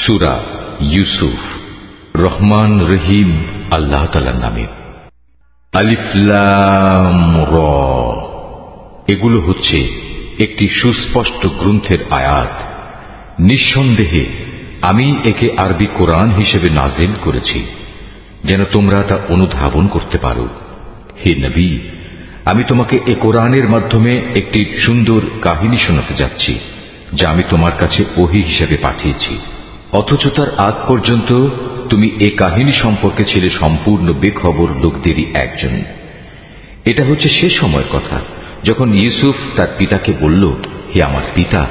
সূরা ইউসুফ। রহমান রহিম আল্লাহ তাআলার নামে। আলিফ লাম র। এগুলো হচ্ছে একটি সুস্পষ্ট গ্রন্থের আয়াত। নিঃসন্দেহে আমি একে আরবি কোরআন হিসেবে নাজিল করেছি যেন তোমরা তা অনুধাবন করতে পারো। হে নবী, আমি তোমাকে এ কোরআনের মাধ্যমে একটি সুন্দর কাহিনী শোনাতে যাচ্ছি যা আমি তোমার কাছে ওহী হিসেবে পাঠিয়েছি, অথচ তার আগ পর্যন্ত তুমি এ কাহিনী সম্পর্কে ছিলে সম্পূর্ণ বেখবর লোকদেরই একজন। এটা হচ্ছে সে সময়ের কথা যখন ইউসুফ তার পিতাকে বলল, হে আমার পিতা,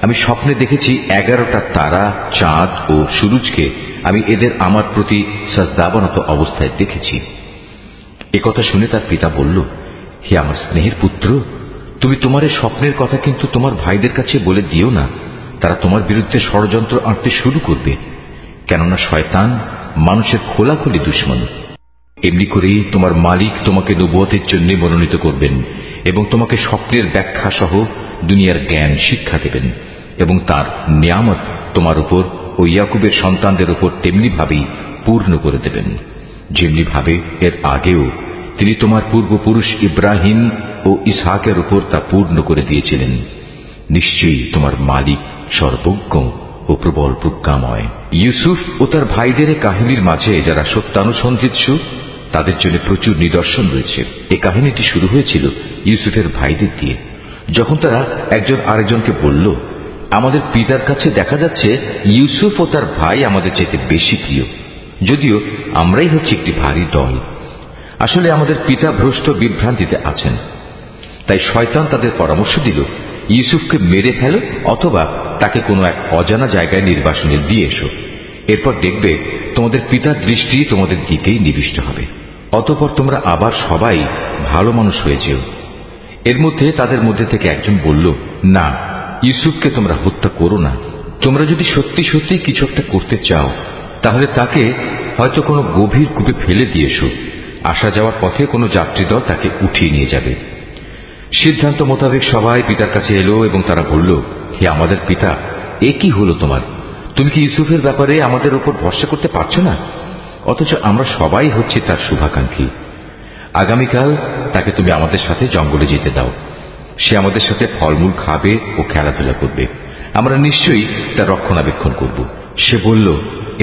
আমি স্বপ্নে দেখেছি 11টা তারা, চাঁদ ও সূরজকে আমি এদের আমার প্রতি সাজদাবনত অবস্থায় দেখেছি। একথা শুনে তার পিতা বলল, হে আমার স্নেহের পুত্র, তুমি তোমার এই স্বপ্নের কথা কিন্তু তোমার ভাইদের কাছে বলে দিও না, তারা তোমার বিরুদ্ধে ষড়যন্ত্র আঁটতে শুরু করবে, কেননা শয়তান মানুষের খোলাখুলি দুশমন। এমনি করেই তোমার মালিক তোমাকে নবুয়তের জন্য মনোনীত করবেন এবং তোমাকে স্বপ্নের ব্যাখ্যা সহ দুনিয়ার জ্ঞান শিক্ষা দেবেন এবং তার নিয়ামত তোমার উপর ও ইয়াকুবের সন্তানদের উপর তেমনি ভাবেই পূর্ণ করে দেবেন যেমনি ভাবে এর আগেও তিনি তোমার পূর্বপুরুষ ইব্রাহিম ও ইসহাকের উপর তা পূর্ণ করে দিয়েছিলেন। নিশ্চয়ই তোমার মালিক সর্বজ্ঞ ও প্রবল প্রজ্ঞাময়। ইউসুফ ও তার ভাইদের কাহিনীর মাঝে যারা সত্যানুসন্ধিৎসু তাদের জন্য প্রচুর নিদর্শন রয়েছে। এই কাহিনীটি শুরু হয়েছিল ইউসুফের ভাইদের দিয়ে, যখন তারা একজন আরেকজনকে বলল, আমাদের পিতার কাছে দেখা যাচ্ছে ইউসুফ ও তার ভাই আমাদের চাইতে বেশি প্রিয়, যদিও আমরাই হচ্ছে একটি ভারী দল। আসলে আমাদের পিতা ভ্রষ্ট বিভ্রান্তিতে আছেন। তাই শয়তান তাদের পরামর্শ দিল, ইউসুফকে মেরে ফেলো অথবা তাকে কোনো এক অজানা জায়গায় নির্বাসনে দিয়ে এসো, এরপর দেখবে তোমাদের পিতার দৃষ্টি তোমাদের দিকেই নিবিষ্ট হবে, অতঃপর তোমরা আবার সবাই ভালো মানুষ হয়ে যেও। এর মধ্যে তাদের মধ্যে থেকে একজন বলল, না, ইউসুফকে তোমরা হত্যা করো না। তোমরা যদি সত্যি সত্যি কিছু একটা করতে চাও তাহলে তাকে হয়তো কোনো গভীর কূপে ফেলে দিয়ে এসো, আসা যাওয়ার পথে কোনো যাত্রী দল তাকে উঠিয়ে নিয়ে যাবে। সিদ্ধান্ত মোতাবেক সবাই পিতার কাছে এলো এবং তারা বলল, হে আমাদের পিতা, এ কি হলো তোমার? তুমি কি ইউসুফের ব্যাপারে আমাদের উপর ভরসা করতে পারছো না? অথচ আমরা সবাই হচ্ছি তার শুভাকাঙ্ক্ষী। আগামীকাল তাকে তুমি আমাদের সাথে জঙ্গলে যেতে দাও, সে আমাদের সাথে ফলমূল খাবে ও খেলাধুলা করবে, আমরা নিশ্চয়ই তার রক্ষণাবেক্ষণ করব। সে বলল,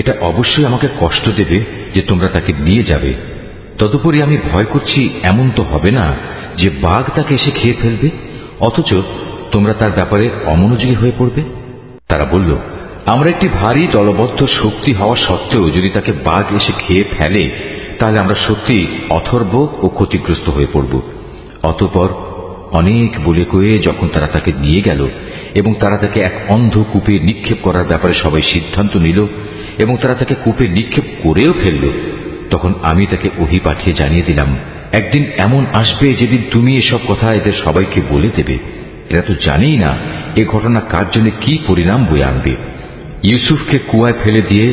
এটা অবশ্যই আমাকে কষ্ট দেবে যে তোমরা তাকে নিয়ে যাবে, তদুপরি আমি ভয় করছি এমন তো হবে না যে বাঘ তাকে এসে খেয়ে ফেলবে, অথচ তোমরা তার ব্যাপারে অমনোযোগী হয়ে পড়বে। তারা বলল, আমরা একটি ভারী দলবদ্ধ শক্তি হওয়া সত্ত্বেও যদি তাকে বাঘ এসে খেয়ে ফেলে তাহলে আমরা সত্যি অথর্ব ও ক্ষতিগ্রস্ত হয়ে পড়ব। অতঃপর অনেক বলে কয়ে যখন তারা তাকে নিয়ে গেল এবং তারা তাকে এক অন্ধ কূপে নিক্ষেপ করার ব্যাপারে সবাই সিদ্ধান্ত নিল এবং তারা তাকে কূপে নিক্ষেপ করেও ফেলল, তখন আমি তাকে ওহী পাঠিয়ে জানিয়ে দিলাম, একদিন এমন আসবে যেদিন তুমি এসব কথা এদের সবাইকে বলে দেবে। এরা তো জানেই না এ ঘটনা কার জন্য কি পরিণাম বয়ে আনবে। ইউসুফকে কুয়ায় ফেলে দিয়ে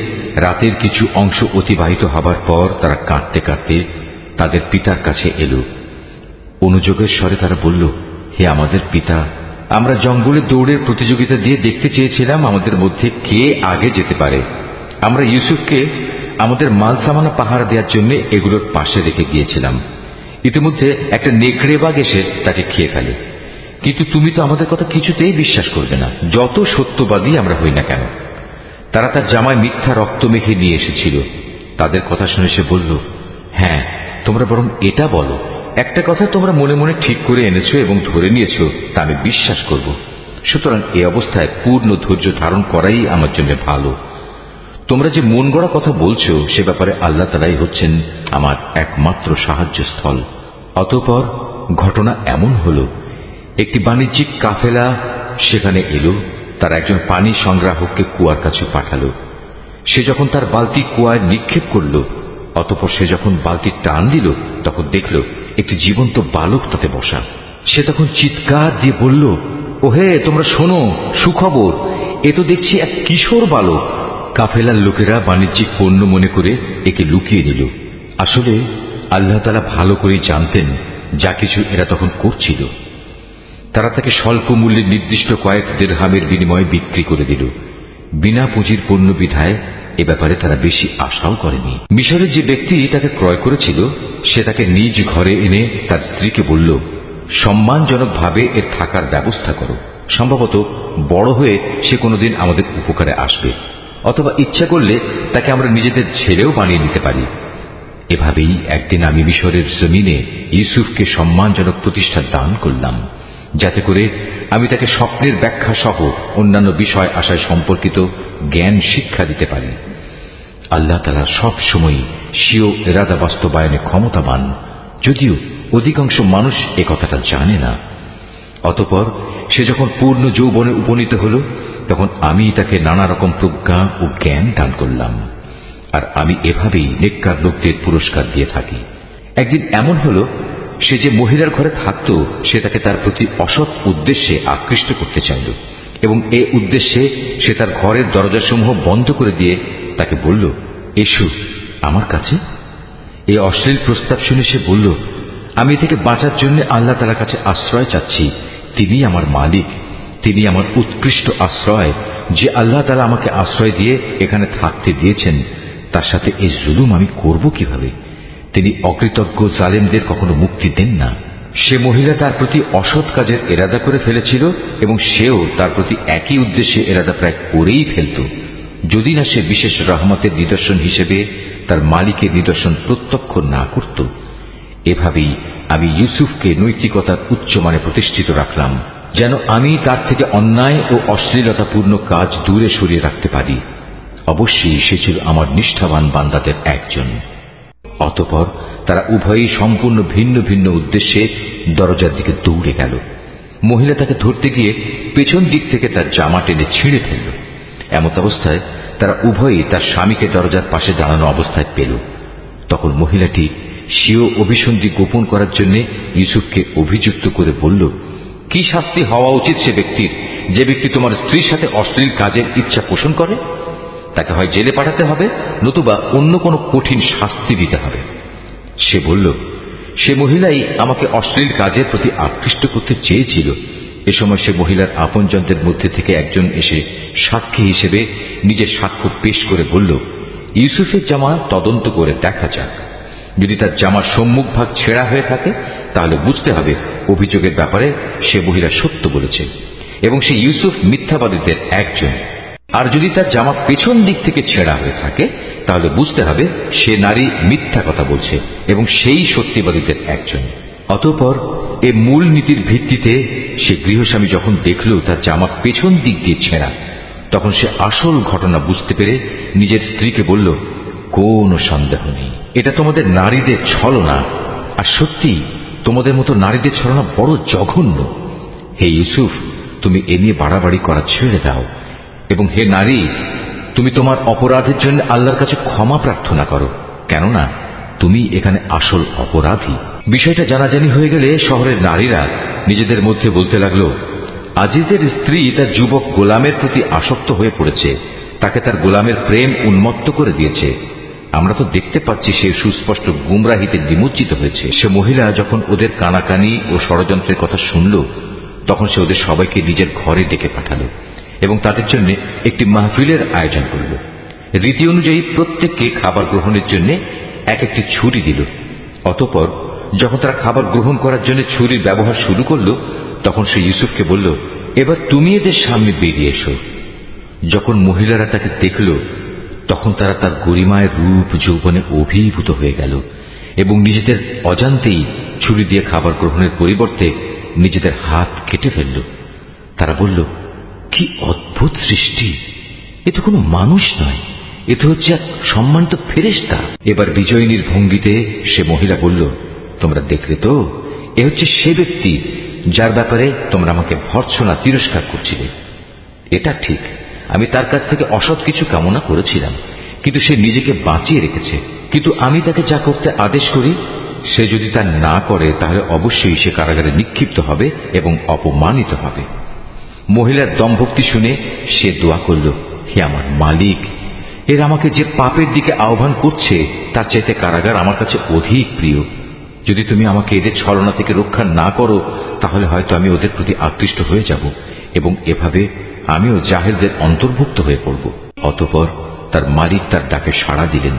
রাতের কিছু অংশ অতিবাহিত হবার পর তারা কাঁদতে কাঁদতে তাদের পিতার কাছে এলো। অনুযোগের স্বরে তারা বলল, হে আমাদের পিতা, আমরা জঙ্গলে দৌড়ের প্রতিযোগিতা দিয়ে দেখতে চেয়েছিলাম আমাদের মধ্যে কে আগে যেতে পারে। আমরা ইউসুফকে আমাদের মাল সামানা পাহারা দেওয়ার জন্য এগুলোর পাশে রেখে গিয়েছিলাম। ইতিমধ্যে একটা নেকড়ে বাঘ এসে তাকে খেয়ে ফেলে, কিন্তু তুমি তো আমাদের কথা কিছুতেই বিশ্বাস করবে না, যত সত্যবাদী আমরা হই না কেন। তারা তার জামায় মিথ্যা রক্ত মেখে নিয়ে এসেছিল। তাদের কথা শুনে সে বলল, হ্যাঁ, তোমরা বরং এটা বলো, একটা কথা তোমরা মনে মনে ঠিক করে এনেছো এবং ধরে নিয়েছো তা আমি বিশ্বাস করব। সুতরাং এই অবস্থায় পূর্ণ ধৈর্য ধারণ করাই আমার জন্য ভালো। তোমরা যে মন গড়া কথা বলছো সে ব্যাপারে আল্লাহ তাআলাই হচ্ছেন আমার একমাত্র সাহায্যস্থল। অতঃপর ঘটনা এমন হলো, একটি বাণিজ্যিক কাফেলা সেখানে এলো। তার একজন পানি সংগ্রাহককে কুয়ার কাছে পাঠালো। সে যখন তার বালতি কুয়ায় নিক্ষেপ করল, অতঃপর সে যখন বালতি টান দিল তখন দেখল একটি জীবন্ত বালক তাতে বসা। সে তখন চিৎকার দিয়ে বলল, ওহে, তোমরা শোনো, সুখবর, এ তো দেখছি এক কিশোর বালক। কাফেলার লোকেরা বাণিজ্যিক পণ্য মনে করে একে লুকিয়ে নিল। আসলে আল্লাহ তাআলা ভালো করেই জানতেন যা কিছু এরা তখন করছিল। তারা তাকে স্বল্প মূল্যে নির্দিষ্ট কয়েক দিরহামের বিনিময়ে বিক্রি করে দিল। বিনা পুঁজির পণ্য বিধায় এ ব্যাপারে তারা বেশি আশাও করেনি। মিশরের যে ব্যক্তি তাকে ক্রয় করেছিল সে তাকে নিজ ঘরে এনে তার স্ত্রীকে বলল, সম্মানজনকভাবে এর থাকার ব্যবস্থা করো, সম্ভবত বড় হয়ে সে কোনোদিন আমাদের উপকারে আসবে, অথবা ইচ্ছা করলে তাকে আমরা নিজেদের ছেলেও বানিয়ে নিতে পারি। এভাবেই একদিন আমি মিশরের জমিনে ইউসুফকে সম্মানজনক প্রতিষ্ঠা দান করলাম, যাতে করে আমি তাকে স্বপ্নের ব্যাখ্যা সহ অন্যান্য বিষয় আশায় সম্পর্কিত জ্ঞান শিক্ষা দিতে পারি। আল্লাহ তাআলা সব সময় স্বীয় ইরাদা বাস্তবায়নে ক্ষমতাবান, যদিও অধিকাংশ মানুষ এ কথাটা জানে না। অতঃপর সে যখন পূর্ণ যৌবনে উপনীত হল, তখন আমি তাকে নানা রকম প্রজ্ঞা ও জ্ঞান দান করলাম, আর আমি এভাবেই নেককার লোকদের পুরস্কার দিয়ে থাকি। একদিন এমন হল, সে যে মহিলার ঘরে থাকত সে তাকে তার প্রতি অসৎ উদ্দেশ্যে আকৃষ্ট করতে চাইল, এবং এ উদ্দেশ্যে সে তার ঘরের দরজাসমূহ বন্ধ করে দিয়ে তাকে বলল, এসো আমার কাছে। এই অশ্লীল প্রস্তাব শুনে সে বলল, আমি থেকে বাঁচার জন্য আল্লাহ তাআলার কাছে আশ্রয় চাচ্ছি। তিনি আমার মালিক, তিনি আমার উৎকৃষ্ট আশ্রয়। যে আল্লাহ তাআলা আমাকে আশ্রয় দিয়ে এখানে থাকতে দিয়েছেন, তার সাথে এই জুলুম আমি করব কিভাবে? তিনি অকৃতজ্ঞ জালেমদের কখনো মুক্তি দেন না। সে মহিলা তার প্রতি অসৎ কাজের এরাদা করে ফেলেছিল, এবং সেও তার প্রতি একই উদ্দেশ্যে এরাদা প্রায় করেই ফেলত, যদি না সে বিশেষ রহমতের নিদর্শন হিসেবে তার মালিকের নিদর্শন প্রত্যক্ষ না করত। এভাবেই আমি ইউসুফকে নৈতিকতার উচ্চমানে প্রতিষ্ঠিত রাখলাম, যেন আমি তার থেকে অন্যায় ও অশ্লীলতাপূর্ণ কাজ দূরে সরিয়ে রাখতে পারি। অবশ্যই সে ছিল আমার নিষ্ঠাবান বান্দাদের একজন। অতঃপর তারা উভয়ই সম্পূর্ণ ভিন্ন ভিন্ন উদ্দেশ্যে দরজার দিকে দৌড়ে গেল। মহিলা তাকে ধরতে গিয়ে পেছন দিক থেকে তার জামা টেনে ছিঁড়ে ফেলল। এমত অবস্থায় তারা উভয়ই তার স্বামীকে দরজার পাশে দাঁড়ানো অবস্থায় পেল। তখন মহিলাটি স্বীয় অভিসন্ধি গোপন করার জন্য ইউসুফকে অভিযুক্ত করে বলল, কি শাস্তি হওয়া উচিত সে ব্যক্তির, যে ব্যক্তি তোমার স্ত্রীর সাথে অশ্লীল কাজের ইচ্ছা পোষণ করে? তাকে হয় জেলে পাঠাতে হবে, নতুবা অন্য কোনো কঠিন শাস্তি দিতে হবে। সে বলল, সে মহিলাই আমাকে অশ্লীল কাজের প্রতি আকৃষ্ট করতে চেয়েছিল। এ সময় সে মহিলার আপনজনদের মধ্যে থেকে একজন এসে সাক্ষী হিসেবে নিজের সাক্ষ্য পেশ করে বলল, ইউসুফের জামা তদন্ত করে দেখা যাক। যদি তার জামার সম্মুখ ভাগ ছেঁড়া হয়ে থাকে, তাহলে বুঝতে হবে অভিযোগের ব্যাপারে সে মহিলা সত্য বলেছে, এবং সে ইউসুফ মিথ্যাবাদীদের একজন। আর যদি তার জামা পেছন দিক থেকে ছেঁড়া হয়ে থাকে, তাহলে বুঝতে হবে সে নারী মিথ্যা কথা বলছে, এবং সেই সত্যিবাদীদের একজন। অতঃপর এ মূল নীতির ভিত্তিতে সে গৃহস্বামী যখন দেখল তার জামা পেছন দিক দিয়ে ছেঁড়া, তখন সে আসল ঘটনা বুঝতে পেরে নিজের স্ত্রীকে বলল, কোনো সন্দেহ নেই, এটা তোমাদের নারীদের ছলনা, আর সত্যি তোমাদের মতো নারীদের ছলনা বড় জঘন্য। হে ইউসুফ, তুমি এ নিয়ে বাড়াবাড়ি করা ছেড়ে দাও, এবং হে নারী, তুমি তোমার অপরাধের জন্য আল্লাহর কাছে ক্ষমা প্রার্থনা করো, কেননা তুমি এখানে আসল অপরাধী। বিষয়টা জানাজানি হয়ে গেলে শহরের নারীরা নিজেদের মধ্যে বলতে লাগলো, আজিজের স্ত্রী তার যুবক গোলামের প্রতি আসক্ত হয়ে পড়েছে, তাকে তার গোলামের প্রেম উন্মত্ত করে দিয়েছে। আমরা তো দেখতে পাচ্ছি সে সুস্পষ্ট গুমরাহিতে নিমজ্জিত হয়েছে। সে মহিলা যখন ওদের কানাকানি ও ষড়যন্ত্রের কথা শুনল, তখন সে ওদের সবাইকে নিজের ঘরে ডেকে পাঠালো এবং তাদের জন্য একটি মাহফিলের আয়োজন করল। রীতি অনুযায়ী প্রত্যেককে খাবার গ্রহণের জন্য এক একটি ছুরি দিল। অতঃপর যখন তারা খাবার গ্রহণ করার জন্য ছুরির ব্যবহার শুরু করল, তখন সে ইউসুফকে বলল, এবার তুমি এদের সামনে বেরিয়ে এসো। যখন মহিলারা তাকে দেখল, তখন তারা তার গরিমায় রূপ যৌবনে অভিভূত হয়ে গেল এবং নিজেদের অজান্তেই ছুরি দিয়ে খাবার গ্রহণের পরিবর্তে নিজেদের হাত কেটে ফেলল। তারা বলল, কি অদ্ভুত সৃষ্টি, এ তো কোনো মানুষ নয়, এ তো হচ্ছে এক সম্মানিত ফেরেশতা। এবার বিজয়িনীর ভঙ্গিতে সে মহিলা বলল, তোমরা দেখলে তো, এ হচ্ছে সে ব্যক্তি যার ব্যাপারে তোমরা আমাকে ভর্ৎসনা তিরস্কার করছিলে। এটা ঠিক, আমি তার কাছ থেকে অসৎ কিছু কামনা করেছিলাম, কিন্তু সে নিজেকে বাঁচিয়ে রেখেছে। কিন্তু আমি তাকে যা করতে আদেশ করি, সে যদি তা না করে, তাহলে অবশ্যই সে কারাগারে নিক্ষিপ্ত হবে এবং অপমানিত হবে। মহিলার দমভক্তি শুনে সে দোয়া করল, হে আমার মালিক, এর আমাকে যে পাপের দিকে আহ্বান করছে তার চাইতে কারাগার আমার কাছে অধিক প্রিয়। যদি তুমি আমাকে এদের ছলনা থেকে রক্ষা না করো, তাহলে হয়তো আমি ওদের প্রতি আকৃষ্ট হয়ে যাব এবং এভাবে আমিও জাহেলদের অন্তর্ভুক্ত হয়ে পড়ব। অতঃপর তার মালিক তার ডাকে সাড়া দিলেন।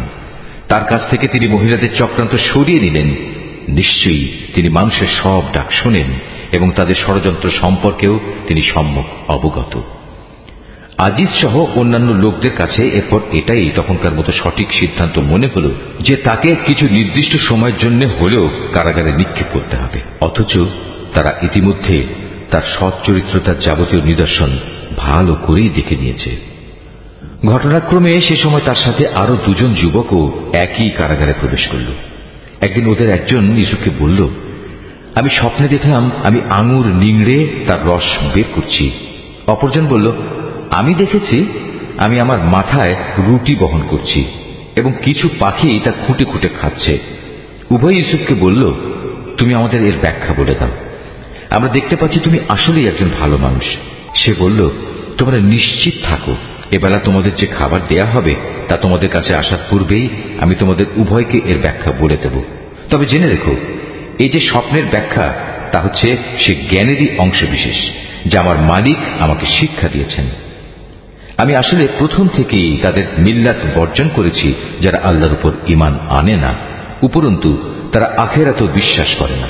তার কাছ থেকে তিনি মহিলাদের চক্রান্ত সরিয়ে নিলেন। নিশ্চয়ই তিনি মানুষের সব ডাক শোনেন এবং তাদের ষড়যন্ত্র সম্পর্কেও তিনি সম্যক অবগত। আজিজ সহ অন্যান্য লোকদের কাছে এরপর এটাই তখনকার মতো সঠিক সিদ্ধান্ত মনে হল যে তাকে কিছু নির্দিষ্ট সময়ের জন্য হলেও কারাগারে নিক্ষেপ করতে হবে। অথচ তারা ইতিমধ্যে তার সৎ চরিত্রতার যাবতীয় নিদর্শন ভালো করেই দেখে নিয়েছে। ঘটনাক্রমে সে সময় তার সাথে আরো দুজন যুবকও একই কারাগারে প্রবেশ করল। একদিন ওদের একজন ইউসুফকে বলল, আমি স্বপ্নে দেখলাম আমি আঙুর নিংড়ে তার রস বের করছি। অপরজন বলল, আমি দেখেছি আমি আমার মাথায় রুটি বহন করছি এবং কিছু পাখি তা খুঁটে খুঁটে খাচ্ছে। উভয় ইউসুফকে বলল, তুমি আমাদের এর ব্যাখ্যা বলে দাও। আমরা দেখতে পাচ্ছি তুমি আসলেই একজন ভালো মানুষ। সে বলল, তোমরা নিশ্চিত থাকো, এবেলা তোমাদের যে খাবার দেয়া হবে তা তোমাদের কাছে আসার পূর্বেই আমি তোমাদের উভয়কে এর ব্যাখ্যা বলে দেব। তবে জেনে রেখো, এই যে স্বপ্নের ব্যাখ্যা তা হচ্ছে সে জ্ঞানেরই অংশবিশেষ যা আমার মালিক আমাকে শিক্ষা দিয়েছেন। আমি আসলে প্রথম থেকেই তাদের মিল্লাত বর্জন করেছি যারা আল্লাহর উপর ঈমান আনে না, উপরন্তু তারা আখিরাতেও বিশ্বাস করে না।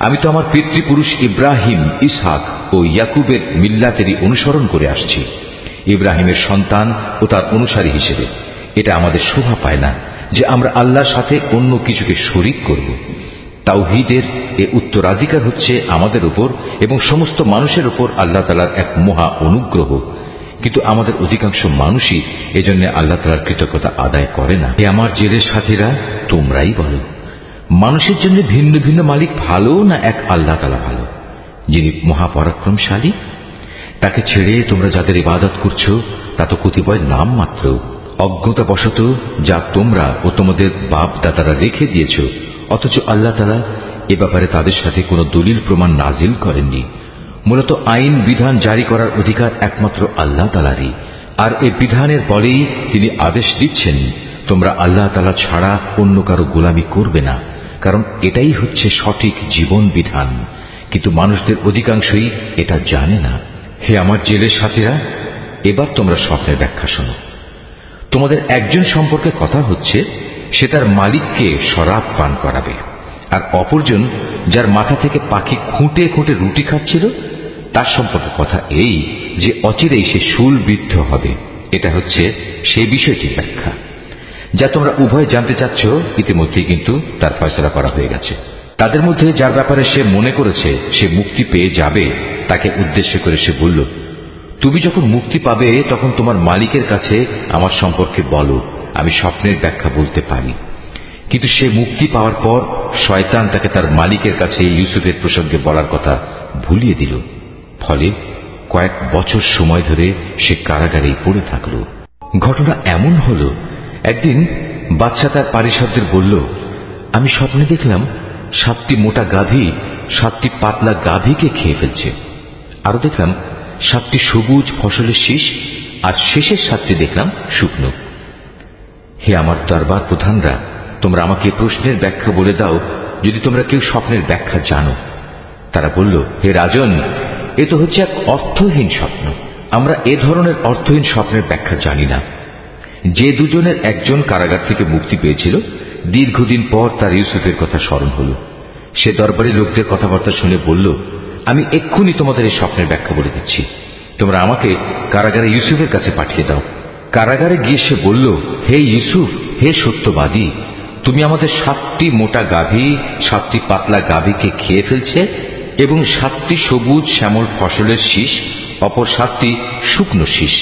আমি তো আমার পিতৃপুরুষ ইব্রাহিম, ইসহাক ও ইয়াকুবের মিল্লাতেরই অনুসরণ করে আসছি। ইব্রাহিমের সন্তান ও তার অনুসারী হিসেবে এটা আমাদের শোভা পায় না যে আমরা আল্লাহর সাথে অন্য কিছুকে শরীক করব। তাওহীদের এ উত্তরাধিকার হচ্ছে আমাদের উপর এবং সমস্ত মানুষের উপর আল্লাহ তাআলার এক মহা অনুগ্রহ, কিন্তু আমাদের অধিকাংশ মানুষই এজন্য আল্লাহ তাআলার কৃতজ্ঞতা আদায় করে না। হে আমার জেলের সাথীরা, তোমরাই বলো, মানুষের জন্য ভিন্ন ভিন্ন মালিক ভালো না এক আল্লাহ তাআলা ভালো, যিনি মহাপরাক্রমশালী? তাকে ছেড়ে তোমরা যাদের ইবাদত করছো তা তো কতিপয় নাম মাত্র, অজ্ঞতাবশত যা তোমরা ও তোমাদের বাপ দাদারা রেখে দিয়েছ। অথচ আল্লাহ তাআলা এ ব্যাপারে তাদের সাথে কোনো দলিল প্রমাণ নাজিল করেননি। মূলত আইন বিধান জারি করার অধিকার একমাত্র আল্লাহ তাআলারই, আর এ বিধানের বলেই তিনি আদেশ দিচ্ছেন, তোমরা আল্লাহ তাআলা ছাড়া অন্য কারো গোলামি করবে না, কারণ এটাই হচ্ছে সঠিক জীবন বিধান। কিন্তু মানুষদের অধিকাংশই এটা জানে না। হে আমার জেলের সাথীরা, এবার তোমরা স্বপ্নের ব্যাখ্যা শোনো। তোমাদের একজন সম্পর্কে কথা হচ্ছে সে তার মালিককে শরাব পান করাবে, আর অপরজন যার মাথা থেকে পাখি খুঁটে খুঁটে রুটি খাচ্ছিল তার সম্পর্কে কথা এই যে অচিরেই সে শূলবিদ্ধ হবে। এটা হচ্ছে সেই বিষয়টির ব্যাখ্যা যা তোমরা উভয় জানতে চাচ্ছ। ইতিমধ্যেই কিন্তু তার ফয়সালা করা হয়ে গেছে। তাদের মধ্যে যার ব্যাপারে সে মনে করেছে সে মুক্তি পেয়ে যাবে তাকে উদ্দেশ্য করে সে বলল, তুমি যখন মুক্তি পাবে তখন তোমার মালিকের কাছে আমার সম্পর্কে বলো, আমি স্বপ্নের ব্যাখ্যা বলতে পারি। কিন্তু সে মুক্তি পাওয়ার পর শয়তান তাকে তার মালিকের কাছে ইউসুফের প্রসঙ্গে বলার কথা ভুলিয়ে দিল। ফলে কয়েক বছর সময় ধরে সে কারাগারেই পড়ে থাকল। ঘটনা এমন হল, একদিন বাদশা তার পারিষদদের বলল, আমি স্বপ্নে দেখলাম 7টি মোটা গাভী 7টি পাতলা গাভীকে খেয়ে ফেলছে। আরো দেখলাম 7টি সবুজ ফসলের শীষ, আর শেষের 7টি দেখলাম শুকনো। হে আমার দরবার প্রধানরা, তোমরা আমাকে প্রশ্নের ব্যাখ্যা বলে দাও যদি তোমরা কেউ স্বপ্নের ব্যাখ্যা জানো। তারা বলল, হে রাজন, এ তো হচ্ছে এক অর্থহীন স্বপ্ন। আমরা এ ধরনের অর্থহীন স্বপ্নের ব্যাখ্যা জানি না। যে দুজনের একজন কারাগার থেকে মুক্তি পেয়েছিল, দীর্ঘদিন পর তার ইউসুফের কথা স্মরণ হল। সে দরবারি লোকদের কথাবার্তা শুনে বলল, আমি এক্ষুনি তোমাদের এই স্বপ্নের ব্যাখ্যা বলে দিচ্ছি, তোমরা আমাকে কারাগারে ইউসুফের কাছে পাঠিয়ে দাও। কারাগারে গিয়ে সে বলল, হে ইউসুফ, হে সত্যবাদী, তুমি আমাদের 7টি মোটা গাভী 7টি পাতলা গাভীকে খেয়ে ফেলছে এবং 7টি সবুজ শ্যামল ফসলের শীষ, অপর 7টি শুকনো শীষ।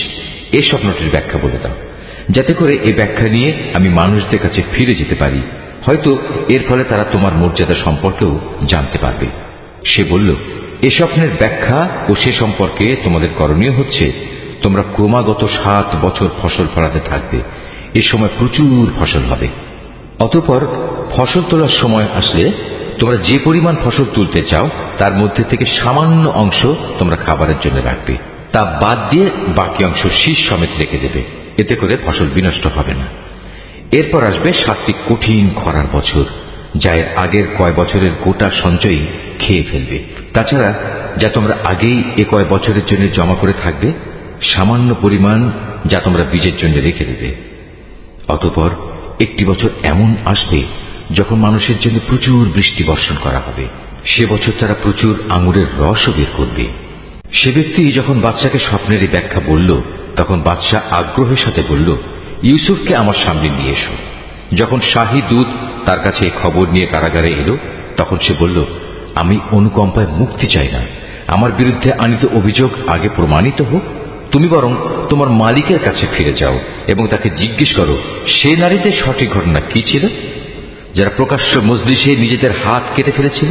এই স্বপ্নটির ব্যাখ্যা বলে দাও, যাতে করে এই ব্যাখ্যা নিয়ে আমি মানুষদের কাছে ফিরে যেতে পারি। হয়তো এর ফলে তারা তোমার মর্যাদা সম্পর্কেও জানতে পারবে। সে বলল, এ স্বপ্নের ব্যাখ্যা ও সে সম্পর্কে তোমাদের করণীয় হচ্ছে, তোমরা ক্রমাগত 7 বছর ফসল ফলাতে থাকবে। এ সময় প্রচুর ফসল হবে। অতঃপর ফসল তোলার সময় আসলে তোমরা যে পরিমাণ ফসল তুলতে চাও তার মধ্যে থেকে সামান্য অংশ তোমরা খাবারের জন্য রাখবে, তা বাদ দিয়ে বাকি অংশ শীষ সমেত রেখে দেবে। এতে করে ফসল বিনষ্ট হবে না। এরপর আসবে 7টি কঠিন খরার বছর, যা এর আগের কয় বছরের গোটা সঞ্চয়ই খেয়ে ফেলবে। তাছাড়া যা তোমরা আগেই এ কয় বছরের জন্য জমা করে থাকবে, সামান্য পরিমাণ যা তোমরা বীজের জন্য রেখে দেবে। অতঃপর একটি বছর এমন আসবে যখন মানুষের জন্য প্রচুর বৃষ্টি বর্ষণ করা হবে। সে বছর তারা প্রচুর আঙুরের রসও বের করবে। সে ব্যক্তি যখন বাদশাকে স্বপ্নের এই ব্যাখ্যা বলল, তখন বাদশাহ আগ্রহের সাথে বলল, ইউসুফকে আমার সামনে নিয়ে এসো। যখন শাহী দূত তার কাছে এই খবর নিয়ে কারাগারে এলো, তখন সে বলল, আমি অনুকম্পায় মুক্তি চাই না। আমার বিরুদ্ধে আনিত অভিযোগ আগে প্রমাণিত হোক। তুমি বরং তোমার মালিকের কাছে ফিরে যাও এবং তাকে জিজ্ঞেস করো সে নারীদের সঠিক ঘটনা কি ছিল, যারা প্রকাশ্য মজলিসে নিজেদের হাত কেটে ফেলেছিল।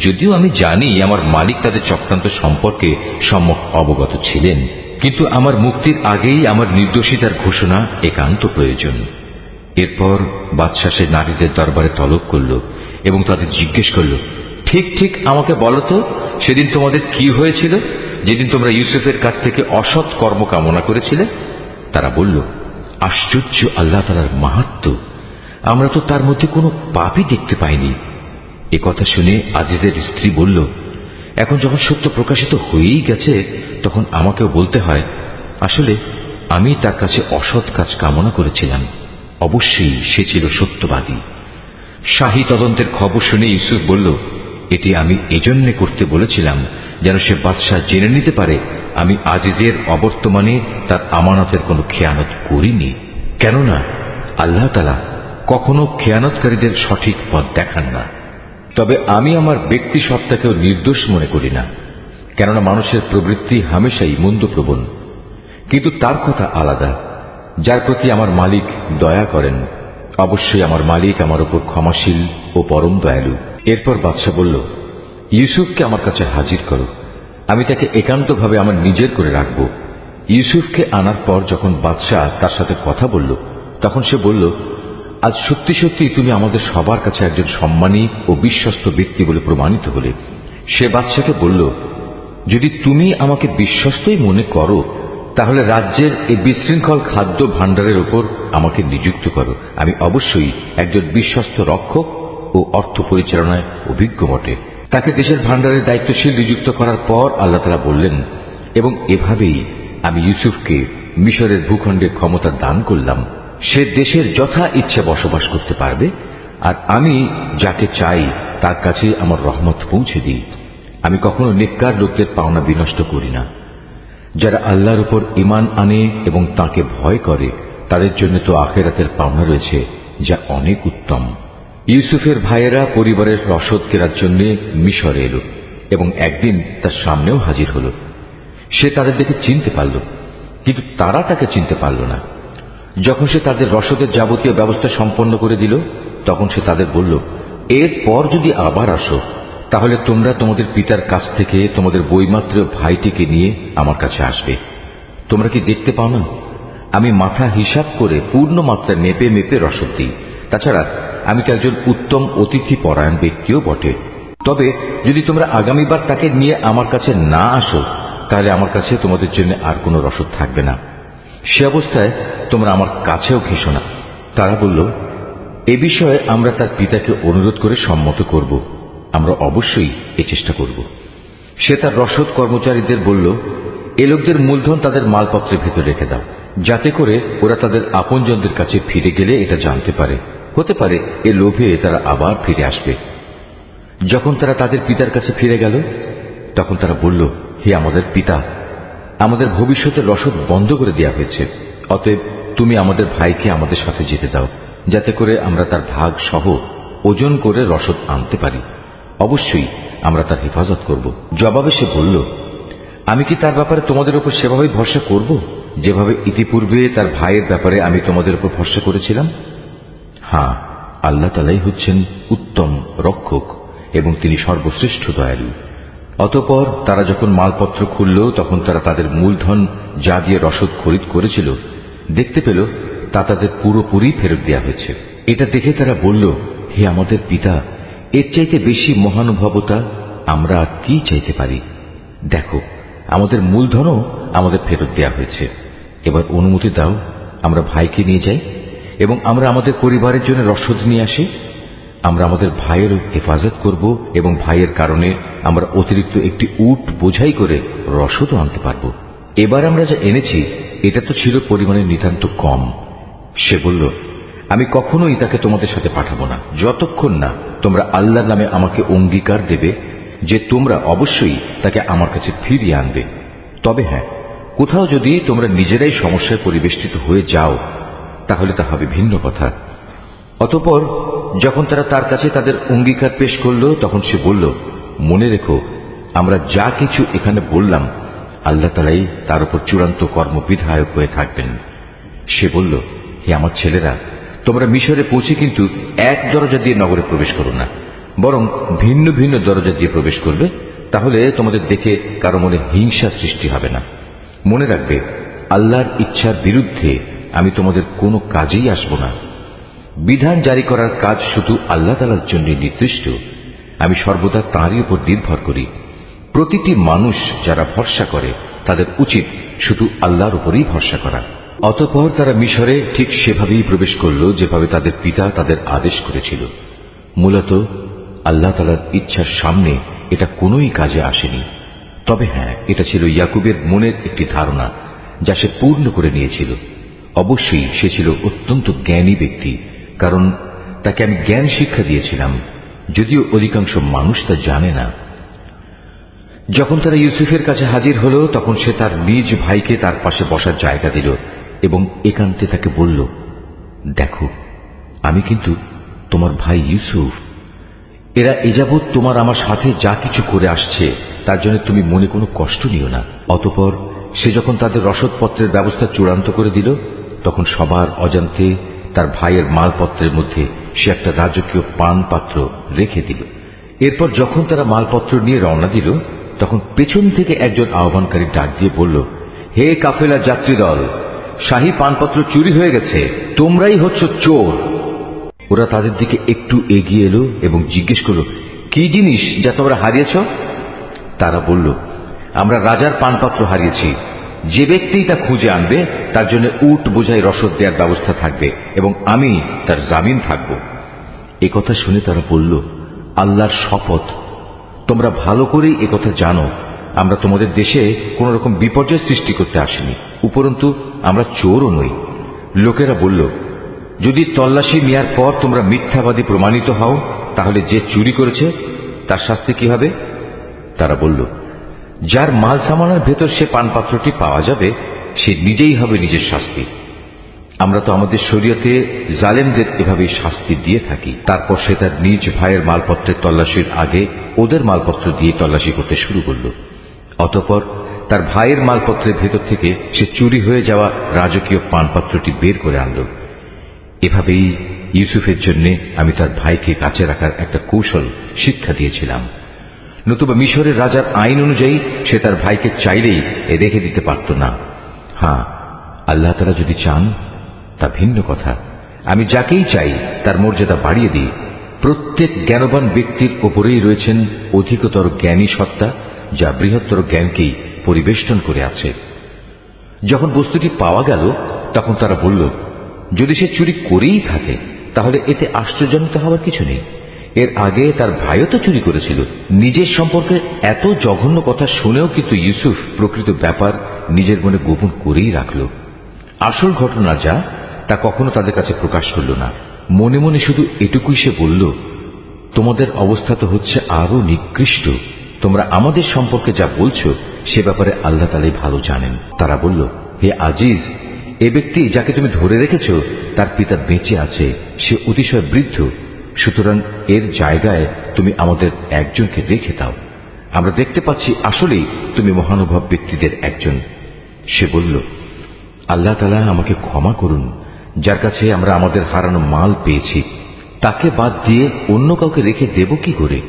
যদিও আমি জানি আমার মালিক তাদের চক্রান্ত সম্পর্কে সম্যক অবগত ছিলেন, কিন্তু আমার মুক্তির আগেই আমার নির্দোষিতার ঘোষণা একান্ত প্রয়োজন। এরপর বাদশাহ সে নারীদের দরবারে তলব করল এবং তাদের জিজ্ঞেস করল, ঠিক ঠিক আমাকে বলো তো, সেদিন তোমাদের কি হয়েছিল, যেদিন তোমরা ইউসুফের কাছ থেকে অসৎ কর্ম কামনা করেছিলে? তারা বলল, আশ্চর্য আল্লাহ তাআলার মাহাত্ম্য, আমরা তো তার মধ্যে কোনো পাপই দেখতে পাইনি। এ কথা শুনে আজিজের স্ত্রী বলল, এখন যখন সত্য প্রকাশিত হয়েই গেছে, তখন আমাকেও বলতে হয়, আসলে আমি তার কাছে অসৎ কাজ কামনা করেছিলাম। অবশ্যই সে ছিল সত্যবাদী। শাহী তদন্তের খবর শুনে ইউসুফ বলল, এটি আমি এজন্য করতে বলেছিলাম যেন সে বাদশাহ জেনে নিতে পারে আমি আজিজের অবর্তমানে তার আমানতের কোনো খেয়ানত করিনি। কেননা আল্লাহ তাআলা কখনো খেয়ানতকারীদের সঠিক পথ দেখান না। তবে আমি আমার ব্যক্তি সত্তাকেও নির্দোষ মনে করি না, কেননা মানুষের প্রবৃত্তি হামেশাই মন্দপ্রবণ। কিন্তু তার কথা আলাদা, যার প্রতি আমার মালিক দয়া করেন। অবশ্যই আমার মালিক আমার উপর ক্ষমাশীল ও পরম দয়ালু। এরপর বাদশাহ বলল, ইউসুফকে আমার কাছে হাজির করো, আমি তাকে একান্তভাবে আমার নিজের করে রাখব। ইউসুফকে আনার পর যখন বাদশাহ তার সাথে কথা বলল, তখন সে বলল, আজ সত্যি সত্যি তুমি আমাদের সবার কাছে একজন সম্মানী ও বিশ্বস্ত ব্যক্তি বলে প্রমাণিত হলে। সে বাদশাকে বলল, যদি তুমি আমাকে বিশ্বস্তই মনে করো, তাহলে রাজ্যের এই বিশৃঙ্খল খাদ্য ভাণ্ডারের উপর আমাকে নিযুক্ত করো। আমি অবশ্যই একজন বিশ্বস্ত রক্ষক ও অর্থ পরিচালনায় অভিজ্ঞ বটে। তাকে দেশের ভাণ্ডারের দায়িত্বশীল নিযুক্ত করার পর আল্লাহ তাআলা বললেন, এবং এভাবেই আমি ইউসুফকে মিশরের ভূখণ্ডে ক্ষমতা দান করলাম। সে দেশের যথা ইচ্ছে বসবাস করতে পারবে, আর আমি যাকে চাই তার কাছে আমার রহমত পৌঁছে দিই। আমি কখনো নেককার লোকদের পাওনা বিনষ্ট করি না। যারা আল্লাহর উপর ঈমান আনে এবং তাকে ভয় করে, তাদের জন্য তো আখিরাতের পাওনা রয়েছে, যা অনেক উত্তম। ইউসুফের ভাইয়েরা পরিবারের রসদ কেনার জন্য মিশরে এলো এবং একদিন তার সামনেও হাজির হল। সে তাদের দেখে চিনতে পারল, কিন্তু তারা তাকে চিনতে পারল না। যখন সে তাদের রসদের যাবতীয় ব্যবস্থা সম্পন্ন করে দিল, তখন সে তাদের বলল, এরপর যদি আবার আসো, তাহলে তোমরা তোমাদের পিতার কাছ থেকে তোমাদের বৈমাত্রেয় ভাইটিকে নিয়ে আমার কাছে আসবে। তোমরা কি দেখতে পাও না, আমি মাথা হিসাব করে পূর্ণ মাত্রায় মেপে মেপে রসদ দিই। তাছাড়া আমি তো একজন উত্তম অতিথি পরায়ণ ব্যক্তিও বটে। তবে যদি তোমরা আগামীবার তাকে নিয়ে আমার কাছে না আসো, তাহলে আমার কাছে তোমাদের জন্য আর কোনো রসদ থাকবে না। সে অবস্থায় তোমরা আমার কাছেও ঘেঁষো না। তারা বলল, এ বিষয়ে আমরা তার পিতাকে অনুরোধ করে সম্মত করব। আমরা অবশ্যই এ চেষ্টা করব। সে তার রসদ কর্মচারীদের বলল, এ লোকদের মূলধন তাদের মালপত্রের ভেতর রেখে দাও, যাতে করে ওরা তাদের আপনজনদের কাছে ফিরে গেলে এটা জানতে পারে। হতে পারে এ লোভে তারা আবার ফিরে আসবে। যখন তারা তাদের পিতার কাছে ফিরে গেল, তখন তারা বলল, হে আমাদের পিতা, আমাদের ভবিষ্যতের রসদ বন্ধ করে দেওয়া হয়েছে। অতএব তুমি আমাদের ভাইকে আমাদের সাথে যেতে দাও, যাতে করে আমরা তার ভাগ সহ ওজন করে রসদ আনতে পারি। অবশ্যই আমরা তার হেফাজত করব। জবাবে সে বলল, আমি কি তার ব্যাপারে তোমাদের উপর সেভাবে ভরসা করব, যেভাবে ইতিপূর্বে তার ভাইয়ের ব্যাপারে আমি তোমাদের উপর ভরসা করেছিলাম? হ্যাঁ, আল্লাহ তাআলাই হচ্ছেন উত্তম রক্ষক এবং তিনি সর্বশ্রেষ্ঠ দয়ালু। অতঃপর তারা যখন মালপত্র খুলল, তখন তারা তাদের মূলধন যা দিয়ে রসদ খরিদ করেছিল দেখতে পেল তা তাদের পুরোপুরি ফেরত দেওয়া হয়েছে। এটা দেখে তারা বলল, হে আমাদের পিতা, এর চাইতে বেশি মহানুভবতা আমরা আর কি চাইতে পারি? দেখো, আমাদের মূলধনও আমাদের ফেরত দেওয়া হয়েছে। এবার অনুমতি দাও আমরা ভাইকে নিয়ে যাই এবং আমরা আমাদের পরিবারের জন্য রসদ নিয়ে আসি। আমরা আমাদের ভাইয়ের হেফাজত করব এবং ভাইয়ের কারণে আমরা অতিরিক্ত একটি উট বোঝাই করে রসদও আনতে পারব। এবার আমরা যা এনেছি এটা তো ছিল পরিমাণে নিতান্ত কম। সে বলল, আমি কখনোই তাকে তোমাদের সাথে পাঠাবো না যতক্ষণ না তোমরা আল্লাহর নামে আমাকে অঙ্গীকার দেবে যে তোমরা অবশ্যই তাকে আমার কাছে ফিরিয়ে আনবে। তবে হ্যাঁ, কোথাও যদি তোমরা নিজেরাই সমস্যায় পরিবেষ্টিত হয়ে যাও তাহলে তা হবে ভিন্ন কথা। অতঃপর যখন তারা তার কাছে তাদের অঙ্গীকার পেশ করল তখন সে বলল, মনে রেখো, আমরা যা কিছু এখানে বললাম আল্লাহ তাআলাই তার উপর চূড়ান্ত কর্মবিধায়ক হয়ে থাকবেন। সে বলল, হে আমার ছেলেরা, তোমরা মিশরে পৌঁছে কিন্তু এক দরজা দিয়ে নগরে প্রবেশ করো না, বরং ভিন্ন ভিন্ন দরজা দিয়ে প্রবেশ করবে, তাহলে তোমাদের দেখে কারো মনে হিংসা সৃষ্টি হবে না। মনে রাখবে, আল্লাহর ইচ্ছার বিরুদ্ধে আমি তোমাদের কোনো কাজেই আসব না। বিধান জারি করার কাজ শুধু আল্লাহ তাআলার জন্য নির্দিষ্ট। আমি সর্বদা তাঁরই উপর নির্ভর করি। প্রতিটি মানুষ যারা ভরসা করে তাদের উচিত শুধু আল্লাহর উপরই ভরসা করা। অতঃপর তারা মিশরে ঠিক সেভাবেই প্রবেশ করল যেভাবে তাদের পিতা তাদের আদেশ করেছিল। মূলত আল্লাহ তাআলার ইচ্ছার সামনে এটা কোনোই কাজে আসেনি। তবে হ্যাঁ, এটা ছিল ইয়াকুবের মনের একটি ধারণা যা সে পূর্ণ করে নিয়েছিল। অবশ্যই সে ছিল অত্যন্ত জ্ঞানী ব্যক্তি, কারণ তাকে আমি জ্ঞান শিক্ষা দিয়েছিলাম, যদিও অধিকাংশ মানুষ তা জানে না। যখন তারা ইউসুফের কাছে হাজির হল তখন সে তার নিজ ভাইকে তার পাশে বসার জায়গা দিল এবং একান্তে তাকে বলল, দেখো, আমি কিন্তু তোমার ভাই ইউসুফ। এরা এযাবৎ তোমার আমার সাথে যা কিছু করে আসছে তার জন্য তুমি মনে কোনো কষ্ট নিও না। অতঃপর সে যখন তাদের রসদপত্রের ব্যবস্থা চূড়ান্ত করে দিল তখন সবার অজান্তে তার ভাইয়ের মালপত্রের মধ্যে সে একটা রাজকীয় পান পাত্র রেখে দিল। এরপর যখন তারা মালপত্র নিয়ে রওনা দিল তখন পেছন থেকে একজন আহ্বানকারী ডাক দিয়ে বলল, হে কাফেলা যাত্রী দল, শাহী পানপত্র চুরি হয়ে গেছে, তোমরাই হচ্ছ চোর। ওরা তাদের দিকে একটু এগিয়ে এলো এবং জিজ্ঞেস করল, কি জিনিস যা তোমরা হারিয়েছ? তারা বলল, আমরা রাজার পানপাত্র হারিয়েছি। যে ব্যক্তি তা খুঁজে আনবে তার জন্য উট বোঝাই রসদ দেওয়ার ব্যবস্থা থাকবে এবং আমি তার জামিন থাকব। এ কথা শুনে তারা বলল, আল্লাহর শপথ, তোমরা ভালো করেই একথা জানো আমরা তোমাদের দেশে কোন রকম বিপর্যয় সৃষ্টি করতে আসিনি, উপরন্তু আমরা চোরও নই। লোকেরা বলল, যদি তল্লাশি নেওয়ার পর তোমরা মিথ্যাবাদী প্রমাণিত হও তাহলে যে চুরি করেছে তার শাস্তি কি হবে? তারা বলল, যার মাল সামানের ভেতর সে পানপাত্রটি পাওয়া যাবে সে নিজেই হবে নিজের শাস্তি। আমরা তো আমাদের শরীয়তে জালেমদের এভাবেই শাস্তি দিয়ে থাকি। তারপর সে তার নিজ ভাইয়ের মালপত্রের তল্লাশির আগে ওদের মালপত্র দিয়ে তল্লাশি করতে শুরু করল। অতঃপর তার ভাইয়ের মালপত্রের ভেতর থেকে সে চুরি হয়ে যাওয়া রাজকীয় পানপাত্রটি বের করে আনল। এভাবেই ইউসুফের জন্য আমি তার ভাইকে কাছে রাখার একটা কৌশল শিক্ষা দিয়েছিলাম। নতুবা মিশরের রাজার আইন অনুযায়ী সে তার ভাইকে চাইলেই রেখে দিতে পারত না। হ্যাঁ, আল্লাহ তাআলা যদি চান তা ভিন্ন কথা। আমি যাকেই চাই তার মর্যাদা বাড়িয়ে দিই। প্রত্যেক জ্ঞানবান ব্যক্তির ওপরেই রয়েছেন অধিকতর জ্ঞানী সত্তা যা বৃহত্তর জ্ঞানকেই পরিবেষ্টন করে আছে। যখন বস্তুটি পাওয়া গেল তখন তারা বলল, যদি সে চুরি করেই থাকে তাহলে এতে আশ্চর্যজনিত হওয়ার কিছু নেই। এর আগে তার ভাইও তো চুরি করেছিল। নিজের সম্পর্কে এত জঘন্য কথা শুনেও কিন্তু ইউসুফ প্রকৃত ব্যাপার নিজের মনে গোপন করেই রাখল। আসল ঘটনা যা তা কখনো তাদের কাছে প্রকাশ করল না। মনে মনে শুধু এটুকুই সে বলল, তোমাদের অবস্থা তো হচ্ছে আরো নিকৃষ্ট। তোমরা আমাদের সম্পর্কে যা বলছো সে ব্যাপারে আল্লাহ তাআলাই ভালো জানেন। তারা বলল, হে আজিজ, এ ব্যক্তি যাকে তুমি ধরে রেখেছ তার পিতা বেঁচে আছে, সে অতিশয় বৃদ্ধ, সুতরাং এর জায়গায় তুমি আমাদের একজনকে রেখে দাও। আমরা দেখতে পাচ্ছি আসলেই তুমি মহানুভব ব্যক্তিদের একজন। সে বলল, আল্লাহ তাআলা আমাকে ক্ষমা করুন, যার কাছে আমরা আমাদের হারানো মাল পেয়েছি তাকে বাদ দিয়ে অন্য কাউকে রেখে দেব কি করে?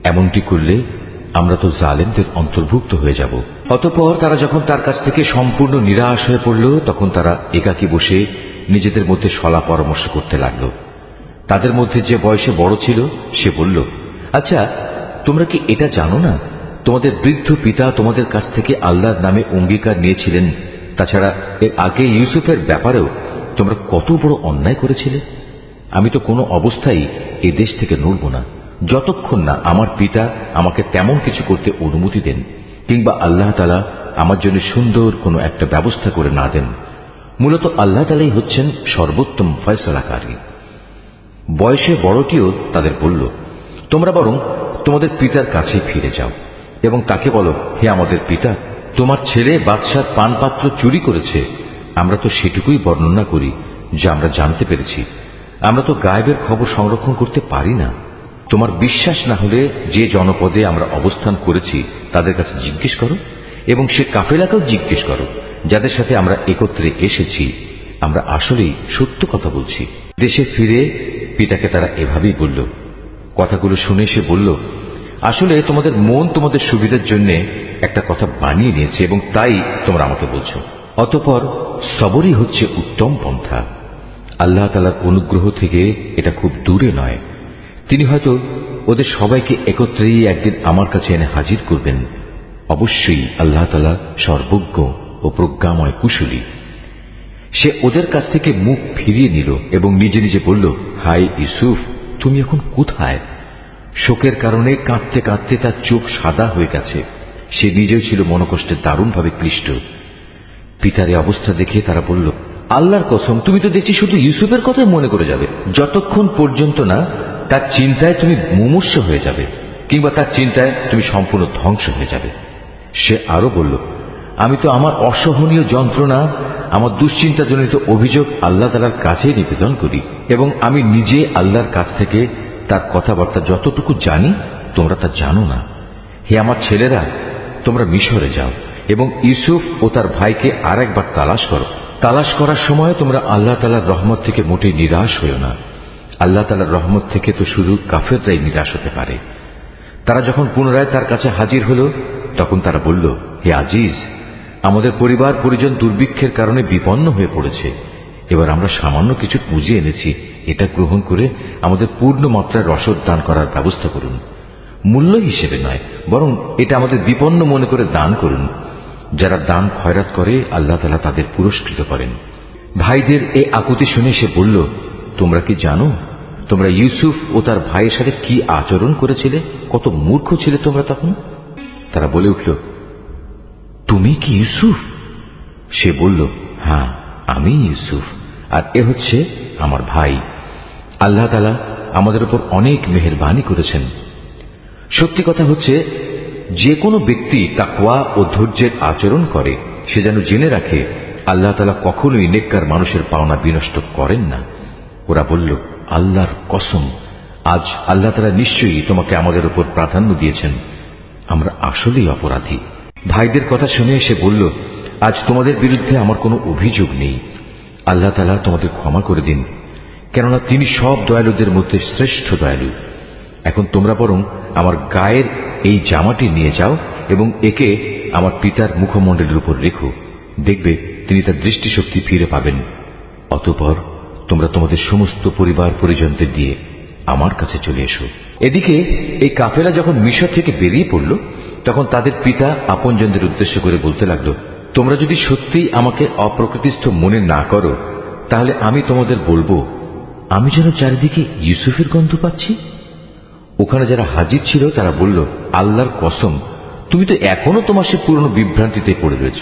এমনটি করলে আমরা তো জালেমদের অন্তর্ভুক্ত হয়ে যাব। অতঃপর তারা যখন তার কাছ থেকে সম্পূর্ণ নিরাশ হয়ে পড়ল তখন তারা একাকী বসে নিজেদের মধ্যে সলা পরামর্শ করতে লাগল। তাদের মধ্যে যে বয়সে বড় ছিল সে বলল, আচ্ছা, তোমরা কি এটা জানো না তোমাদের বৃদ্ধ পিতা তোমাদের কাছ থেকে আল্লাহর নামে অঙ্গীকার নিয়েছিলেন? তাছাড়া এর আগে ইউসুফের ব্যাপারেও তোমরা কত বড় অন্যায় করেছিলে। আমি তো কোনো অবস্থায় এ দেশ থেকে নড়ব না যতক্ষণ না আমার পিতা আমাকে তেমন কিছু করতে অনুমতি দেন কিংবা আল্লাহ তাআলা আমার জন্য সুন্দর কোনো একটা ব্যবস্থা করে না দেন। মূলত আল্লাহ তাআলাই হচ্ছেন সর্বোত্তম ফয়সালাকারী। বয়সে বড়টিও তাদের বলল, তোমরা বরং তোমাদের পিতার কাছেই ফিরে যাও এবং তাকে বলো, হে আমাদের পিতা, তোমার ছেলে বাদশার পানপাত্র চুরি করেছে। আমরা তো সেটুকুই বর্ণনা করি যা আমরা জানতে পেরেছি। আমরা তো গায়েবের খবর সংরক্ষণ করতে পারি না। তোমার বিশ্বাস না হলে যে জনপদে আমরা অবস্থান করেছি তাদের কাছে জিজ্ঞেস করো এবং সে কাফেলাকেও জিজ্ঞেস করো যাদের সাথে আমরা একত্রে এসেছি। আমরা আসলেই সত্য কথা বলছি। দেশে ফিরে পিতাকে তারা এভাবেই বলল। কথাগুলো শুনে সে বলল, আসলে তোমাদের মন তোমাদের সুবিধার জন্য একটা কথা বানিয়ে নিয়েছে এবং তাই তোমরা আমাকে বলছো। অতঃপর সবরই হচ্ছে উত্তম পন্থা। আল্লাহ তাআলার অনুগ্রহ থেকে এটা খুব দূরে নয়। তিনি হয়তো ওদের সবাইকে একত্রেই একদিন আমার কাছে এনে হাজির করবেন। অবশ্যই আল্লাহ তাআলা সর্বজ্ঞ ও প্রজ্ঞাময় কুশলী। সে ওদের কাছ থেকে মুখ ফিরিয়ে নিল এবং নিজে নিজে বলল, হাই ইউসুফ, তুমি এখন কোথায়? শোকের কারণে কাঁদতে কাঁদতে তার চোখ সাদা হয়ে গেছে। সে নিজেও ছিল মনোকষ্টে দারুণভাবে ক্লিষ্ট। পিতার এই অবস্থা দেখে তারা বলল, আল্লাহর কসম, তুমি তো দেখছি শুধু ইউসুফের কথাই মনে করে যাবে, যতক্ষণ পর্যন্ত না তার চিন্তায় তুমি মুমূর্ষ হয়ে যাবে কিংবা তার চিন্তায় তুমি সম্পূর্ণ ধ্বংস হয়ে যাবে। সে আরো বলল, আমি তো আমার অসহনীয় যন্ত্রণা, আমার দুশ্চিন্তাজনিত অভিযোগ আল্লাহ তাআলার কাছেই নিবেদন করি এবং আমি নিজে আল্লাহর কাছ থেকে তার কথাবার্তা যতটুকু জানি তোমরা তা জানো না। হে আমার ছেলেরা, তোমরা মিশরে যাও এবং ইউসুফ ও তার ভাইকে আর একবার তালাশ করো। তালাশ করার সময় তোমরা আল্লাহ তাআলার রহমত থেকে মোটেই নিরাশ হইও না। আল্লাহ তাআলার রহমত থেকে তো শুধু কাফেররাই নিরাশ হতে পারে। তারা যখন পুনরায় তার কাছে হাজির হল তখন তারা বলল, হে আজিজ, আমাদের পরিবার পরিজন দুর্ভিক্ষের কারণে বিপন্ন হয়ে পড়েছে। এবার আমরা সামান্য কিছু পুঁজি এনেছি, এটা গ্রহণ করে আমাদের পূর্ণ মাত্রায় রসদ দান করার ব্যবস্থা করুন। মূল্য হিসেবে নয়, বরং এটা আমাদের বিপন্ন মনে করে দান করুন। যারা দান খয়রাত করে আল্লাহ তাআলা তাদের পুরস্কৃত করেন। ভাইদের এই আকুতি শুনে সে বলল, তোমরা কি জানো তোমরা ইউসুফ ও তার ভাইয়ের সাথে কি আচরণ করেছিলে? কত মূর্খ ছিলে তোমরা তখন। তারা বলে উঠল, তুমি কি ইউসুফ? সে বলল, হ্যাঁ, আমি ইউসুফ, আর এ হচ্ছে আমার ভাই। আল্লাহ তাআলা আমাদের উপর অনেক মেহেরবানি করেছেন। সত্যি কথা হচ্ছে, যে কোনো ব্যক্তি তাকওয়া ও ধৈর্যের আচরণ করে সে যেন জেনে রাখে আল্লাহ তাআলা কখনোই নেককার মানুষের পাওনা বিনষ্ট করেন না। ওরা বলল, আল্লাহর কসম, আজ আল্লাহ তাআলা নিশ্চয়ই তোমাকে আমাদের উপর প্রাধান্য দিয়েছেন। আমরা আসলেই অপরাধী। ভাইদের কথা শুনে সে বলল, আজ তোমাদের বিরুদ্ধে আমার কোনো অভিযোগ নেই। আল্লাহ তাআলা তোমাদের ক্ষমা করে দিন, কেননা তিনি সব দয়ালুদের মধ্যে শ্রেষ্ঠ দয়ালু। এখন তোমরা বরং আমার গায়ের এই জামাটি নিয়ে যাও এবং একে আমার পিতার মুখমণ্ডলের উপর রেখো। দেখবে তিনি তার দৃষ্টিশক্তি ফিরে পাবেন। অতঃপর তোমরা তোমাদের সমস্ত পরিবার পরিজনদের দিয়ে আমার কাছে চলে এসো। এদিকে এই কাফেলা যখন মিশর থেকে বেরিয়ে পড়ল তখন তাদের পিতা আপনজনদের উদ্দেশ্য করে বলতে লাগলো, তোমরা যদি সত্যিই আমাকে অপ্রকৃতিস্থ মনে না করো তাহলে আমি তোমাদের বলবো, আমি যেন চারিদিকে ইউসুফের গন্ধ পাচ্ছি। ওখানে যারা হাজির ছিল তারা বলল, আল্লাহর কসম, তুমি তো এখনো তোমার সে পুরনো বিভ্রান্তিতে পড়ে রয়েছ।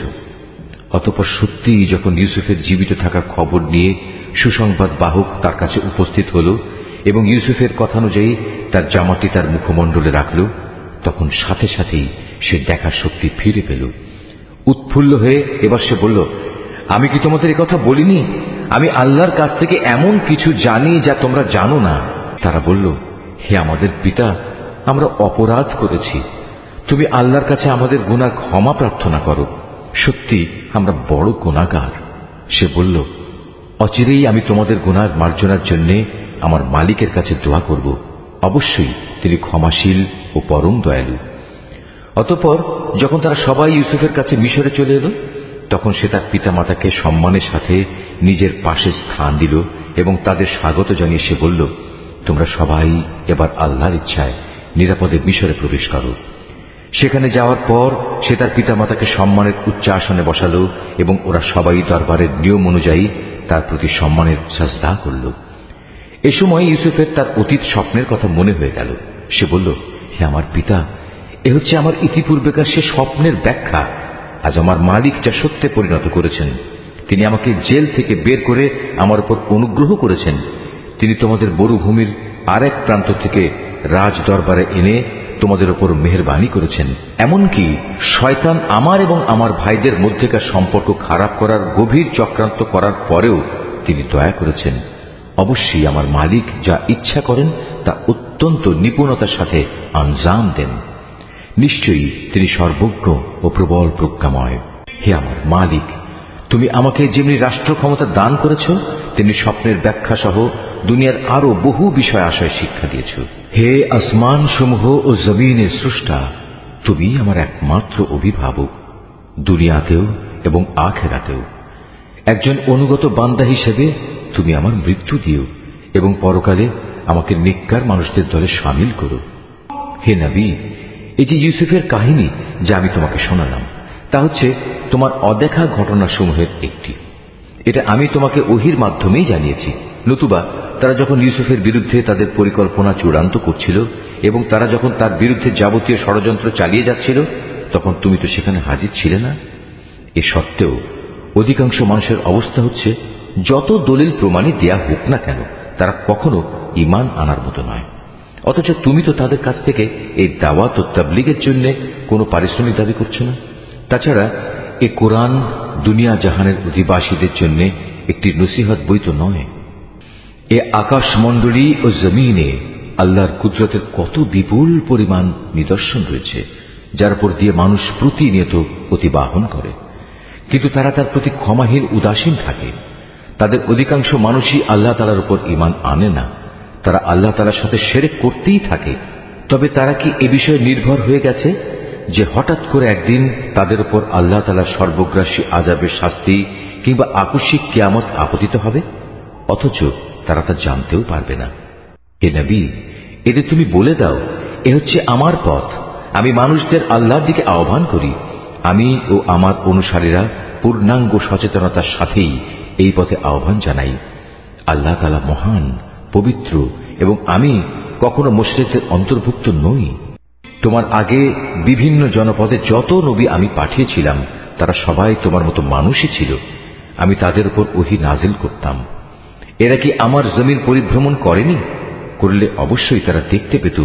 অতঃপর সত্যিই যখন ইউসুফের জীবিত থাকার খবর নিয়ে সুসংবাদ বাহক তার কাছে উপস্থিত হল এবং ইউসুফের কথা অনুযায়ী তার জামাটি তার মুখমণ্ডলে রাখল, তখন সাথে সাথেই সে দেখার শক্তি ফিরে পেল। উৎফুল্ল হয়ে এবার সে বলল, আমি কি তোমাদের কথা বলিনি? আমি আল্লাহর কাছ থেকে এমন কিছু জানি যা তোমরা জানো না। তারা বলল, হে আমাদের পিতা, আমরা অপরাধ করেছি। তুমি আল্লাহর কাছে আমাদের গুনাহ ক্ষমা প্রার্থনা করো। সত্যি আমরা বড় গুনাহগার। সে বলল, অচিরেই আমি তোমাদের গুনাহ মার্জনার জন্য আমার মালিকের কাছে দোয়া করব। অবশ্যই তিনি ক্ষমাশীল ও পরম দয়ালু। অতঃপর যখন তারা সবাই ইউসুফের কাছে মিশরে চলে এলো তখন সে তার পিতামাতাকে সম্মানের সাথে নিজের পাশে স্থান দিল এবং তাদের স্বাগত জানিয়ে সে বলল, তোমরা সবাই এবার আল্লাহর ইচ্ছায় নিরাপদে মিশরে প্রবেশ করো। সেখানে যাওয়ার পর সে তার পিতামাতাকে সম্মানের উচ্চ আসনে বসালো এবং ওরা সবাই দরবারের নিয়ম অনুযায়ী তার প্রতি সম্মানের সাজদা করল। এ সময় ইউসুফের তার অতীত স্বপ্নের কথা মনে হয়ে গেল। সে বলল, হে আমার পিতা, এ হচ্ছে আমার ইতিপূর্বেকার সে স্বপ্নের ব্যাখ্যা। আজ আমার মালিক যা সত্যে পরিণত করেছেন। তিনি আমাকে জেল থেকে বের করে আমার উপর অনুগ্রহ করেছেন। তিনি তোমাদের মরুভূমির আরেক প্রান্ত থেকে রাজ দরবারে এনে তোমাদের উপর মেহেরবানি করেছেন। এমনকি শয়তান আমার এবং আমার ভাইদের মধ্যেকার সম্পর্ক খারাপ করার গভীর চক্রান্ত করার পরেও তিনি দয়া করেছেন। অবশ্যই আমার মালিক যা ইচ্ছা করেন তা অত্যন্ত নিপুণতার সাথে আঞ্জাম দেন। নিশ্চয়ই তিনি সর্বজ্ঞ ও প্রবল প্রজ্ঞাময়। হে আমার মালিক, তুমি আমাকে যেমনি রাষ্ট্র ক্ষমতা দান করেছ, তেমনি স্বপ্নের ব্যাখ্যা সহ দুনিয়ার আরো বহু বিষয় আশয় শিক্ষা দিয়েছ। হে আসমান সমূহ ও জমিনের স্রষ্টা, তুমি আমার একমাত্র অভিভাবক, দুনিয়াতেও এবং আখিরাতেও। একজন অনুগত বান্দা হিসেবে তুমি আমার মৃত্যু দিও এবং পরকালে আমাকে নেককার মানুষদের দলে শামিল করো। হে নবী, এই যে ইউসুফের কাহিনী যা আমি তোমাকে শোনালাম, তা হচ্ছে তোমার অদেখা ঘটনাসমূহের একটি। এটা আমি তোমাকে ওহির মাধ্যমেই জানিয়েছি। নতুবা তারা যখন ইউসুফের বিরুদ্ধে তাদের পরিকল্পনা চূড়ান্ত করছিল এবং তারা যখন তার বিরুদ্ধে যাবতীয় ষড়যন্ত্র চালিয়ে যাচ্ছিল, তখন তুমি তো সেখানে হাজির ছিলে না। এ সত্ত্বেও অধিকাংশ মানুষের অবস্থা হচ্ছে, যত দলিল প্রমাণই দেয়া হোক না কেন, তারা কখনো ঈমান আনার মতো নয়। অথচ তুমি তো তাদের কাছ থেকে এই দাওয়াত ও তাবলীগের জন্য কোনো পারিশ্রমিক দাবি করছো না। তাছাড়া এ কোরআন দুনিয়া জাহানের অধিবাসীদের জন্য একটি নসিহত বই তো নয়। এ আকাশমণ্ডলী ও জমিনে আল্লাহর কুদরতের কত বিপুল পরিমাণ নিদর্শন রয়েছে, যার উপর দিয়ে মানুষ প্রতিনিয়ত অতিবাহন করে, কিন্তু তারা তার প্রতি ক্ষমাহীন উদাসীন থাকে। তাদের অধিকাংশ মানুষই আল্লাহ তাআলার উপর ঈমান আনে না। তারা আল্লাহ তাআলার সাথে শিরক করতেই থাকে। তবে তারা কি এ বিষয়ে নির্ভর হয়ে গেছে যে হঠাৎ করে একদিন তাদের উপর আল্লাহ তাআলার সর্বগ্রাসী আযাবের শাস্তি কিংবা আকস্মিক কিয়ামত আপতিত হবে? অথচ তারা তা জানতেও পারবে না। হে নবী, এদের তুমি বলে দাও, এ হচ্ছে আমার পথ। আমি মানুষদের আল্লাহর দিকে আহ্বান করি। আমি ও আমার অনুসারীরা পূর্ণাঙ্গ সচেতনতার সাথেই এই পথে আহ্বান জানাই। আল্লাহ তাআলা মহান, পবিত্র, এবং আমি কখনো মুশরিকদের অন্তর্ভুক্ত নই। তোমার আগে বিভিন্ন জনপদে যত নবী আমি পাঠিয়েছিলাম, তারা সবাই তোমার মতো মানুষই ছিল। আমি তাদের উপর ওহী নাজিল করতাম। এরা কি আমার জমিন পরিভ্রমণ করেনি? করলে অবশ্যই তারা দেখতে পেত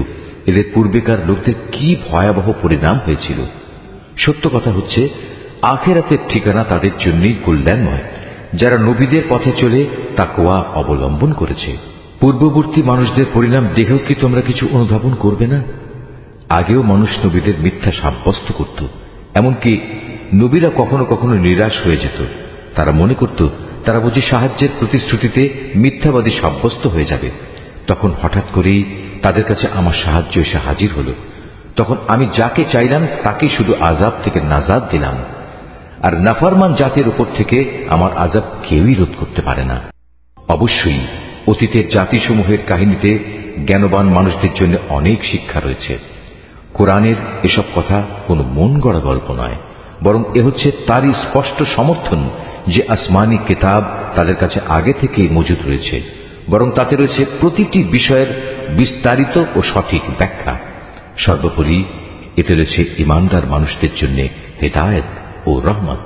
এদের পূর্বেকার লোকদের কি ভয়াবহ পরিণাম হয়েছিল। সত্য কথা হচ্ছে, আখিরাতের ঠিকানা তাদের জন্যই কল্যাণময়, যারা নবীদের পথে চলে তাকওয়া অবলম্বন করেছে। পূর্ববর্তী মানুষদের পরিণাম দেখেও কি তোমরা কিছু অনুধাবন করবে না? আগেও মানুষ নবীদের মিথ্যা সাব্যস্ত করত। এমনকি নবীরা কখনো কখনো নিরাশ হয়ে যেত। তারা মনে করত তারা বুঝি সাহায্যের প্রতিশ্রুতিতে মিথ্যাবাদী সাব্যস্ত হয়ে যাবে। তখন হঠাৎ করেই তাদের কাছে আমার সাহায্য এসে হাজির হল। তখন আমি যাকে চাইলাম তাকে শুধু আযাব থেকে নাজাত দিলাম, আর নাফরমান জাতির উপর থেকে আমার আযাব কেউই রোধ করতে পারে না। অবশ্যই অতীতের জাতিসমূহের কাহিনীতে জ্ঞানবান মানুষদের জন্য অনেক শিক্ষা রয়েছে। কোরআনের এসব কথা কোনো মন গড়া গল্প নয়, বরং এ হচ্ছে তারই স্পষ্ট সমর্থন যে আসমানি কিতাব তাদের কাছে আগে থেকেই মজুদ রয়েছে, বরং তাতে রয়েছে প্রতিটি বিষয়ের বিস্তারিত ও সঠিক ব্যাখ্যা। সর্বোপরি এতে রয়েছে ঈমানদার মানুষদের জন্য হেদায়েত ও রহমত।